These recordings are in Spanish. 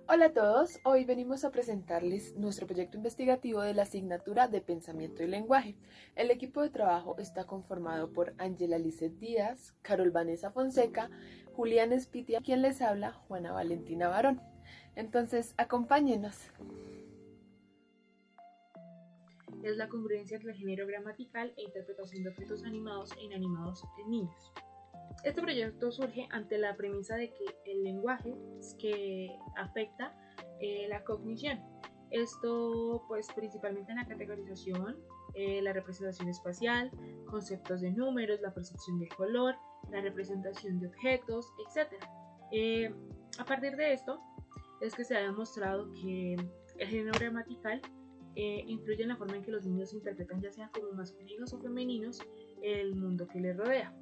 Hola a todos, hoy venimos a presentarles nuestro proyecto investigativo de la asignatura de Pensamiento y Lenguaje. El equipo de trabajo está conformado por Ángela Lizeth Díaz, Carol Vanessa Fonseca, Julián Espitia, quien les habla, Juana Valentina Barón. Entonces, acompáñenos. Es la congruencia entre el género gramatical e interpretación de objetos animados e inanimados en niños. Este proyecto surge ante la premisa de que el lenguaje es que afecta la cognición. Esto pues principalmente en la categorización, la representación espacial, conceptos de números, la percepción del color, la representación de objetos, etc. A partir de esto es que se ha demostrado que el género gramatical influye en la forma en que los niños interpretan, ya sea como masculinos o femeninos, el mundo que les rodea.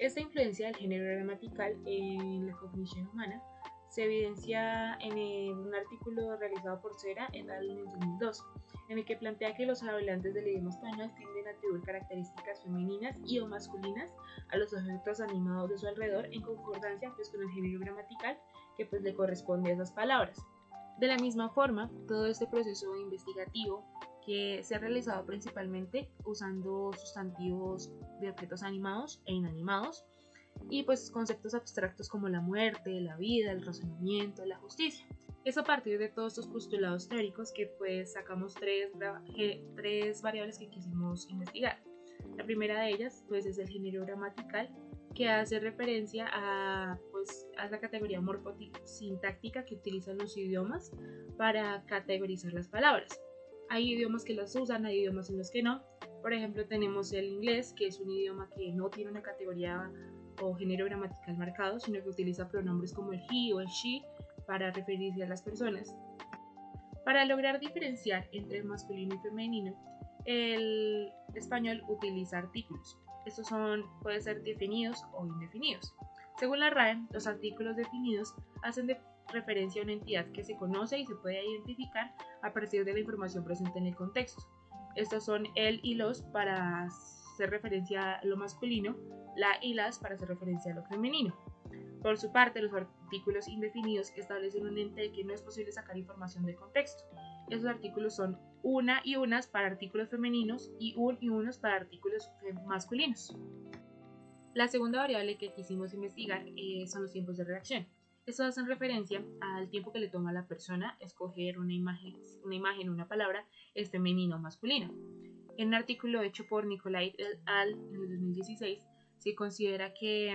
Esta influencia del género gramatical en la cognición humana se evidencia en un artículo realizado por Cera et al. En el 2002, en el que plantea que los hablantes del idioma español tienden a atribuir características femeninas y o masculinas a los objetos animados de su alrededor en concordancia pues, con el género gramatical que pues, le corresponde a esas palabras. De la misma forma, todo este proceso investigativo que se ha realizado principalmente usando sustantivos de objetos animados e inanimados y pues conceptos abstractos como la muerte, la vida, el razonamiento, la justicia. Es a partir de todos estos postulados teóricos que pues sacamos tres variables que quisimos investigar. La primera de ellas pues es el género gramatical, que hace referencia a la categoría morfosintáctica que utilizan los idiomas para categorizar las palabras. Hay idiomas que las usan, hay idiomas en los que no. Por ejemplo, tenemos el inglés, que es un idioma que no tiene una categoría o género gramatical marcado, sino que utiliza pronombres como el he o el she para referirse a las personas. Para lograr diferenciar entre masculino y femenino, el español utiliza artículos. Estos pueden ser definidos o indefinidos. Según la RAE, los artículos definidos hacen referencia a una entidad que se conoce y se puede identificar a partir de la información presente en el contexto. Estos son el y los para hacer referencia a lo masculino, la y las para hacer referencia a lo femenino. Por su parte, los artículos indefinidos establecen un ente del que no es posible sacar información del contexto. Esos artículos son una y unas para artículos femeninos y un y unos para artículos masculinos. La segunda variable que quisimos investigar son los tiempos de reacción. Estos hacen referencia al tiempo que le toma a la persona escoger una imagen, una palabra, es femenina o masculina. En un artículo hecho por Nicolai et al. En el 2016, se considera que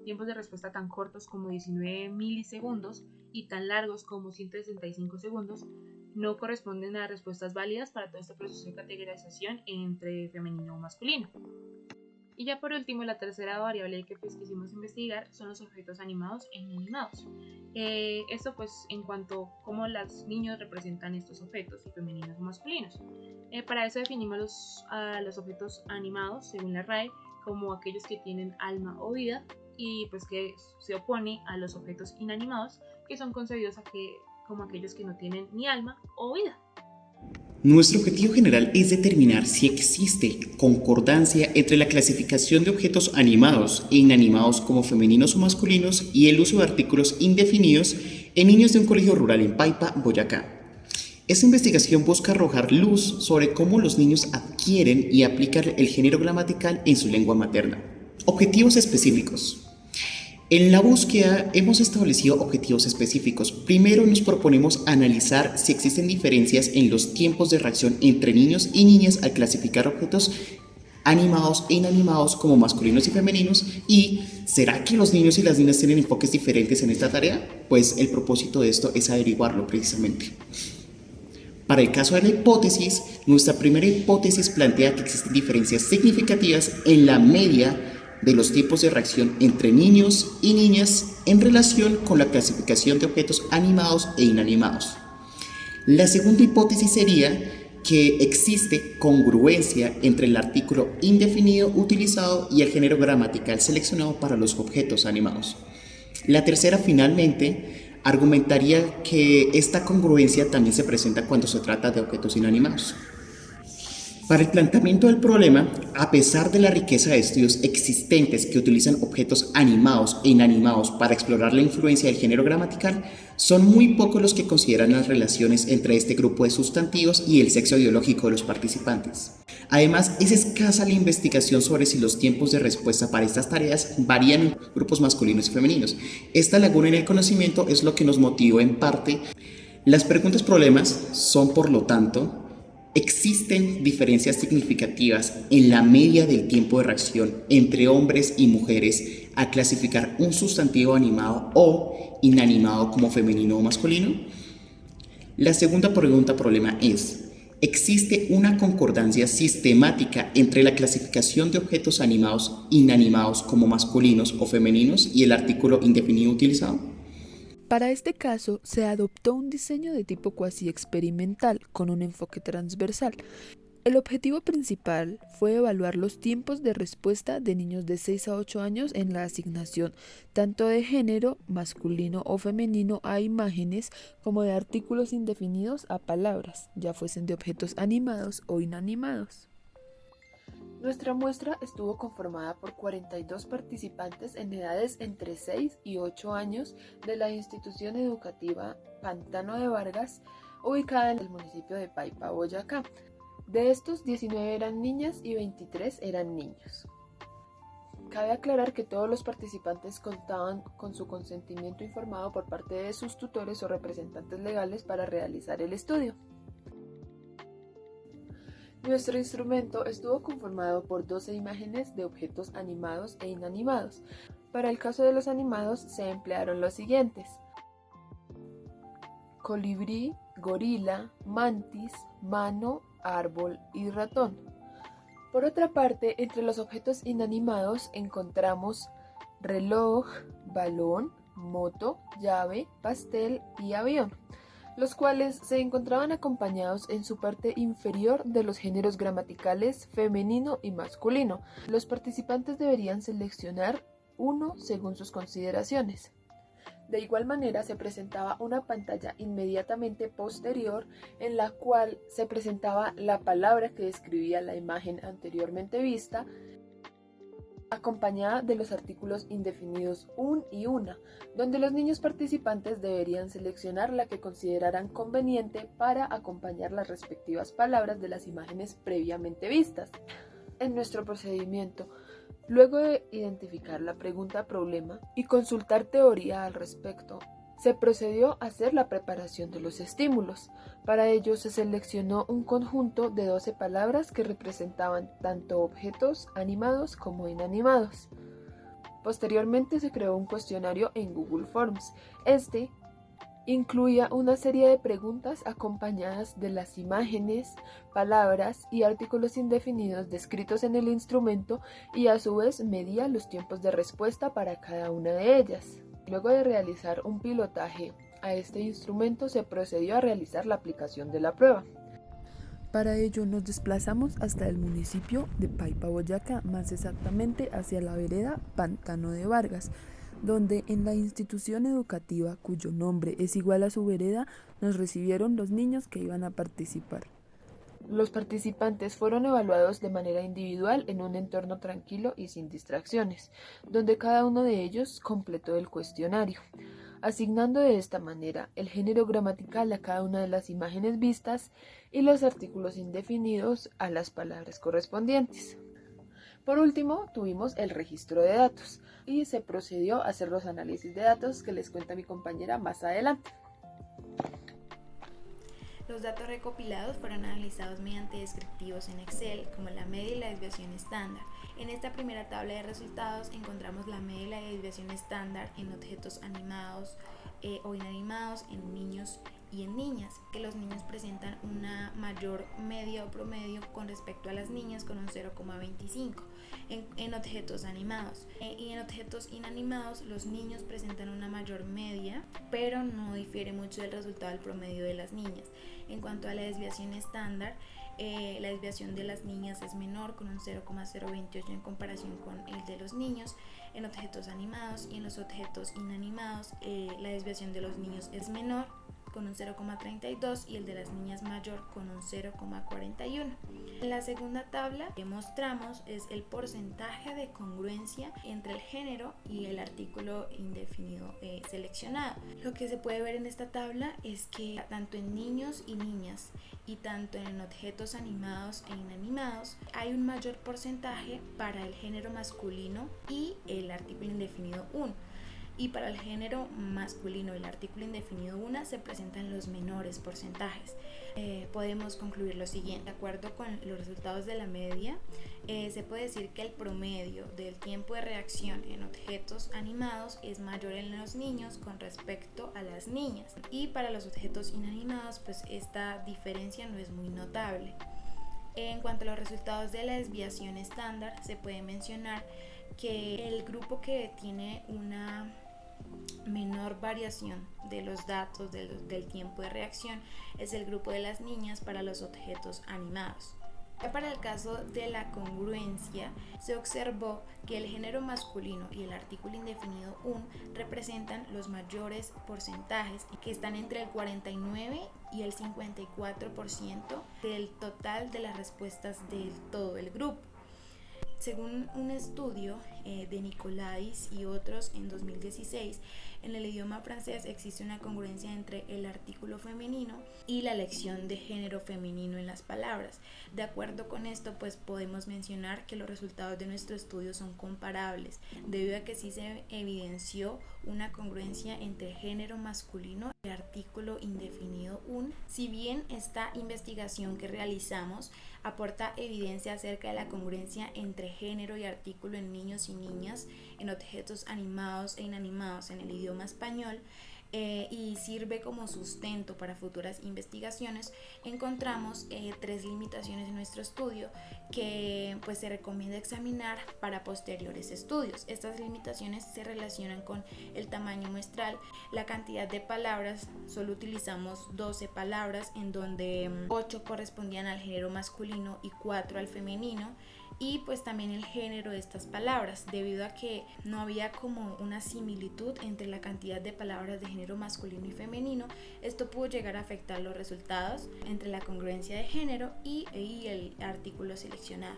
tiempos de respuesta tan cortos como 19 milisegundos y tan largos como 165 segundos no corresponden a respuestas válidas para todo este proceso de categorización entre femenino o masculino. Y ya por último, la tercera variable que quisimos investigar son los objetos animados e inanimados. Esto pues en cuanto a cómo los niños representan estos objetos, si femeninos o masculinos. Para eso definimos los objetos animados, según la RAE, como aquellos que tienen alma o vida y pues que se opone a los objetos inanimados, que son concebidos como aquellos que no tienen ni alma o vida. Nuestro objetivo general es determinar si existe concordancia entre la clasificación de objetos animados e inanimados como femeninos o masculinos y el uso de artículos indefinidos en niños de un colegio rural en Paipa, Boyacá. Esta investigación busca arrojar luz sobre cómo los niños adquieren y aplican el género gramatical en su lengua materna. Objetivos específicos. En la búsqueda hemos establecido objetivos específicos. Primero nos proponemos analizar si existen diferencias en los tiempos de reacción entre niños y niñas al clasificar objetos animados e inanimados como masculinos y femeninos. ¿Y será que los niños y las niñas tienen enfoques diferentes en esta tarea? Pues el propósito de esto es averiguarlo precisamente. Para el caso de la hipótesis, nuestra primera hipótesis plantea que existen diferencias significativas en la media de los tipos de reacción entre niños y niñas en relación con la clasificación de objetos animados e inanimados. La segunda hipótesis sería que existe congruencia entre el artículo indefinido utilizado y el género gramatical seleccionado para los objetos animados. La tercera, finalmente, argumentaría que esta congruencia también se presenta cuando se trata de objetos inanimados. Para el planteamiento del problema, a pesar de la riqueza de estudios existentes que utilizan objetos animados e inanimados para explorar la influencia del género gramatical, son muy pocos los que consideran las relaciones entre este grupo de sustantivos y el sexo biológico de los participantes. Además, es escasa la investigación sobre si los tiempos de respuesta para estas tareas varían en grupos masculinos y femeninos. Esta laguna en el conocimiento es lo que nos motivó en parte. Las preguntas problemas son, por lo tanto, ¿existen diferencias significativas en la media del tiempo de reacción entre hombres y mujeres a clasificar un sustantivo animado o inanimado como femenino o masculino? La segunda pregunta problema es: ¿existe una concordancia sistemática entre la clasificación de objetos animados inanimados como masculinos o femeninos y el artículo indefinido utilizado? Para este caso, se adoptó un diseño de tipo cuasi experimental con un enfoque transversal. El objetivo principal fue evaluar los tiempos de respuesta de niños de 6 a 8 años en la asignación tanto de género masculino o femenino a imágenes como de artículos indefinidos a palabras, ya fuesen de objetos animados o inanimados. Nuestra muestra estuvo conformada por 42 participantes en edades entre 6 y 8 años de la institución educativa Pantano de Vargas, ubicada en el municipio de Paipa, Boyacá. De estos, 19 eran niñas y 23 eran niños. Cabe aclarar que todos los participantes contaban con su consentimiento informado por parte de sus tutores o representantes legales para realizar el estudio. Nuestro instrumento estuvo conformado por 12 imágenes de objetos animados e inanimados. Para el caso de los animados se emplearon los siguientes: colibrí, gorila, mantis, mano, árbol y ratón. Por otra parte, entre los objetos inanimados encontramos reloj, balón, moto, llave, pastel y avión, los cuales se encontraban acompañados en su parte inferior de los géneros gramaticales femenino y masculino. Los participantes deberían seleccionar uno según sus consideraciones. De igual manera, se presentaba una pantalla inmediatamente posterior en la cual se presentaba la palabra que describía la imagen anteriormente vista, acompañada de los artículos indefinidos un y una, donde los niños participantes deberían seleccionar la que consideraran conveniente para acompañar las respectivas palabras de las imágenes previamente vistas. En nuestro procedimiento, luego de identificar la pregunta problema y consultar teoría al respecto, se procedió a hacer la preparación de los estímulos. Para ello se seleccionó un conjunto de 12 palabras que representaban tanto objetos animados como inanimados. Posteriormente se creó un cuestionario en Google Forms. Este incluía una serie de preguntas acompañadas de las imágenes, palabras y artículos indefinidos descritos en el instrumento y a su vez medía los tiempos de respuesta para cada una de ellas. Luego de realizar un pilotaje a este instrumento, se procedió a realizar la aplicación de la prueba. Para ello nos desplazamos hasta el municipio de Paipa, Boyacá, más exactamente hacia la vereda Pantano de Vargas, donde en la institución educativa cuyo nombre es igual a su vereda, nos recibieron los niños que iban a participar. Los participantes fueron evaluados de manera individual en un entorno tranquilo y sin distracciones, donde cada uno de ellos completó el cuestionario, asignando de esta manera el género gramatical a cada una de las imágenes vistas y los artículos indefinidos a las palabras correspondientes. Por último, tuvimos el registro de datos y se procedió a hacer los análisis de datos que les cuenta mi compañera más adelante. Los datos recopilados fueron analizados mediante descriptivos en Excel, como la media y la desviación estándar. En esta primera tabla de resultados encontramos la media y la desviación estándar en objetos animados o inanimados, en niños y en niñas, que los niños presentan una mayor media o promedio con respecto a las niñas, con un 0,25 en objetos animados, y en objetos inanimados los niños presentan una mayor media, pero no difiere mucho del resultado del promedio de las niñas. En cuanto a la desviación estándar, la desviación de las niñas es menor, con un 0,028 en comparación con el de los niños en objetos animados, y en los objetos inanimados la desviación de los niños es menor, con un 0,32 y el de las niñas mayor con un 0,41. En la segunda tabla que mostramos es el porcentaje de congruencia entre el género y el artículo indefinido seleccionado. Lo que se puede ver en esta tabla es que tanto en niños y niñas y tanto en objetos animados e inanimados hay un mayor porcentaje para el género masculino y el artículo indefinido un. Y para el género masculino y el artículo indefinido una se presentan los menores porcentajes. Podemos concluir lo siguiente: de acuerdo con los resultados de la media, se puede decir que el promedio del tiempo de reacción en objetos animados es mayor en los niños con respecto a las niñas, y para los objetos inanimados pues esta diferencia no es muy notable. En cuanto a los resultados de la desviación estándar, se puede mencionar que el grupo que tiene una menor variación de los datos del tiempo de reacción es el grupo de las niñas para los objetos animados. Ya para el caso de la congruencia, se observó que el género masculino y el artículo indefinido un representan los mayores porcentajes, que están entre el 49 y el 54% del total de las respuestas de todo el grupo. Según un estudio de Nicolais y otros en 2016, en el idioma francés existe una congruencia entre el artículo femenino y la elección de género femenino en las palabras. De acuerdo con esto, pues podemos mencionar que los resultados de nuestro estudio son comparables, debido a que sí se evidenció una congruencia entre género masculino y artículo indefinido un. Si bien esta investigación que realizamos aporta evidencia acerca de la congruencia entre género y artículo en niños y niñas, en objetos animados e inanimados en el idioma español, y sirve como sustento para futuras investigaciones, encontramos 3 limitaciones en nuestro estudio que pues se recomienda examinar para posteriores estudios. Estas limitaciones se relacionan con el tamaño muestral, la cantidad de palabras. Solo utilizamos 12 palabras, en donde 8 correspondían al género masculino y 4 al femenino, y pues también el género de estas palabras, debido a que no había como una similitud entre la cantidad de palabras de género masculino y femenino. Esto pudo llegar a afectar los resultados entre la congruencia de género y el artículo seleccionado.